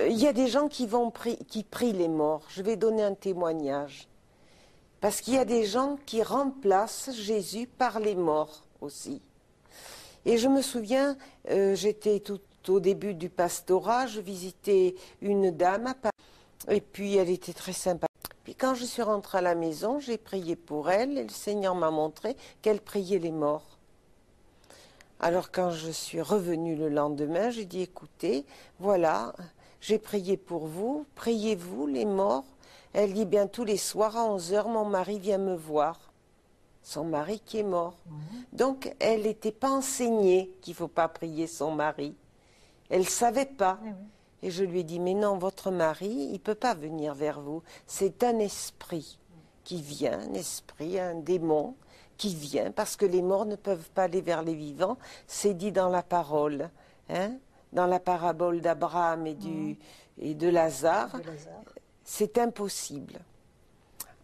Il y a des gens qui prient les morts. Je vais donner un témoignage. Parce qu'il y a des gens qui remplacent Jésus par les morts aussi. Et je me souviens, j'étais tout au début du pastorat, je visitais une dame à Paris, et puis elle était très sympa. Puis quand je suis rentrée à la maison, j'ai prié pour elle, et le Seigneur m'a montré qu'elle priait les morts. Alors quand je suis revenue le lendemain, j'ai dit, écoutez, voilà, j'ai prié pour vous, priez-vous les morts. Elle dit, bien tous les soirs à 11 heures, mon mari vient me voir. Son mari qui est mort. Donc, elle n'était pas enseignée qu'il ne faut pas prier son mari. Elle ne savait pas. Et je lui ai dit, mais non, votre mari, il ne peut pas venir vers vous. C'est un esprit qui vient, un esprit, un démon qui vient, parce que les morts ne peuvent pas aller vers les vivants. C'est dit dans la parole, hein, dans la parabole d'Abraham et de Lazare. C'est impossible.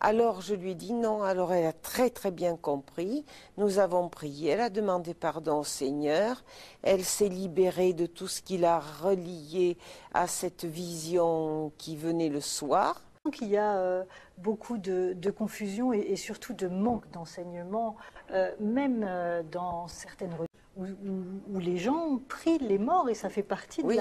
Alors je lui ai dit non, alors elle a très très bien compris, nous avons prié, elle a demandé pardon au Seigneur, elle s'est libérée de tout ce qui l'a relié à cette vision qui venait le soir. Donc il y a beaucoup de confusion et surtout de manque d'enseignement, même dans certaines religions où les gens prient les morts et ça fait partie de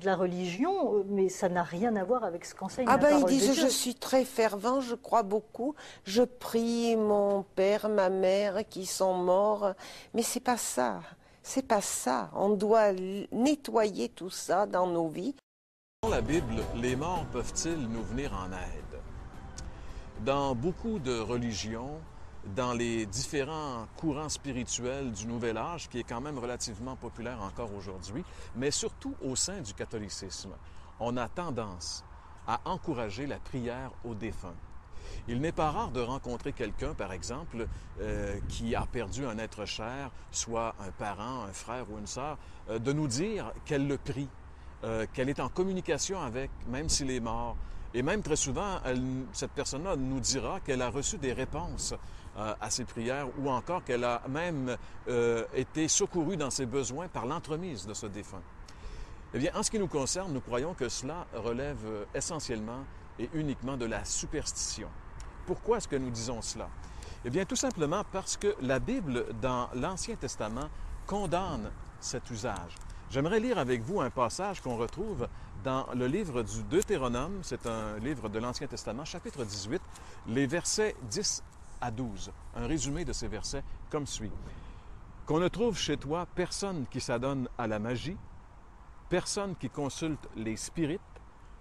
la religion, mais ça n'a rien à voir avec ce qu'enseigne la parole de Dieu. Ils disent, je suis très fervent, je crois beaucoup, je prie mon père, ma mère qui sont morts, mais c'est pas ça, c'est pas ça. On doit nettoyer tout ça dans nos vies. Dans la Bible, les morts peuvent-ils nous venir en aide? Dans beaucoup de religions, dans les différents courants spirituels du Nouvel Âge, qui est quand même relativement populaire encore aujourd'hui, mais surtout au sein du catholicisme, on a tendance à encourager la prière aux défunts. Il n'est pas rare de rencontrer quelqu'un, par exemple, qui a perdu un être cher, soit un parent, un frère ou une sœur, de nous dire qu'elle le prie, qu'elle est en communication avec, même s'il est mort. Et même très souvent, cette personne-là nous dira qu'elle a reçu des réponses à ses prières ou encore qu'elle a même été secourue dans ses besoins par l'entremise de ce défunt. Eh bien, en ce qui nous concerne, nous croyons que cela relève essentiellement et uniquement de la superstition. Pourquoi est-ce que nous disons cela? Eh bien, tout simplement parce que la Bible, dans l'Ancien Testament, condamne cet usage. J'aimerais lire avec vous un passage qu'on retrouve dans le livre du Deutéronome, c'est un livre de l'Ancien Testament, chapitre 18, les versets 10 à 12. Un résumé de ces versets comme suit. « Qu'on ne trouve chez toi personne qui s'adonne à la magie, personne qui consulte les spirites,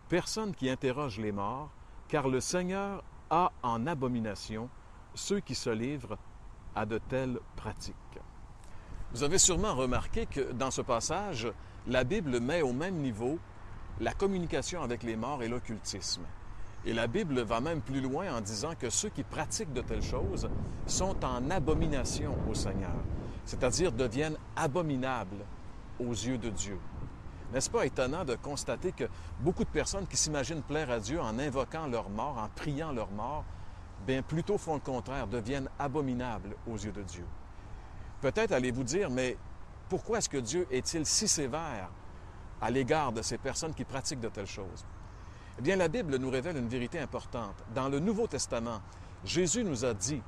personne qui interroge les morts, car le Seigneur a en abomination ceux qui se livrent à de telles pratiques. » Vous avez sûrement remarqué que dans ce passage, la Bible met au même niveau la communication avec les morts et l'occultisme. Et la Bible va même plus loin en disant que ceux qui pratiquent de telles choses sont en abomination au Seigneur, c'est-à-dire deviennent abominables aux yeux de Dieu. N'est-ce pas étonnant de constater que beaucoup de personnes qui s'imaginent plaire à Dieu en invoquant leur mort, en priant leur mort, bien plutôt font le contraire, deviennent abominables aux yeux de Dieu. Peut-être allez-vous dire, mais pourquoi est-ce que Dieu est-il si sévère à l'égard de ces personnes qui pratiquent de telles choses? Eh bien, la Bible nous révèle une vérité importante. Dans le Nouveau Testament, Jésus nous a dit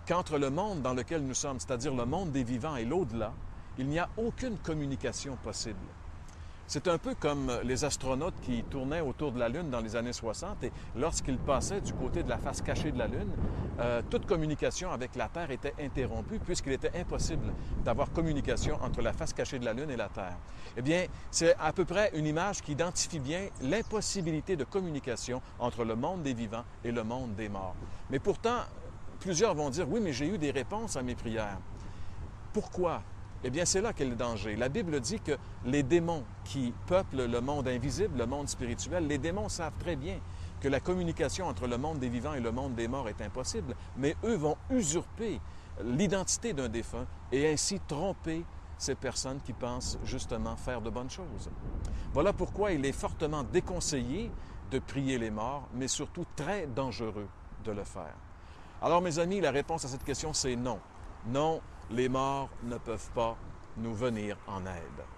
qu'entre le monde dans lequel nous sommes, c'est-à-dire le monde des vivants et l'au-delà, il n'y a aucune communication possible. C'est un peu comme les astronautes qui tournaient autour de la Lune dans les années 60 et lorsqu'ils passaient du côté de la face cachée de la Lune, toute communication avec la Terre était interrompue puisqu'il était impossible d'avoir communication entre la face cachée de la Lune et la Terre. Eh bien, c'est à peu près une image qui identifie bien l'impossibilité de communication entre le monde des vivants et le monde des morts. Mais pourtant, plusieurs vont dire, oui, mais j'ai eu des réponses à mes prières. Pourquoi? Eh bien, c'est là qu'est le danger. La Bible dit que les démons qui peuplent le monde invisible, le monde spirituel, les démons savent très bien que la communication entre le monde des vivants et le monde des morts est impossible, mais eux vont usurper l'identité d'un défunt et ainsi tromper ces personnes qui pensent justement faire de bonnes choses. Voilà pourquoi il est fortement déconseillé de prier les morts, mais surtout très dangereux de le faire. Alors, mes amis, la réponse à cette question, c'est non. Non, les morts ne peuvent pas nous venir en aide.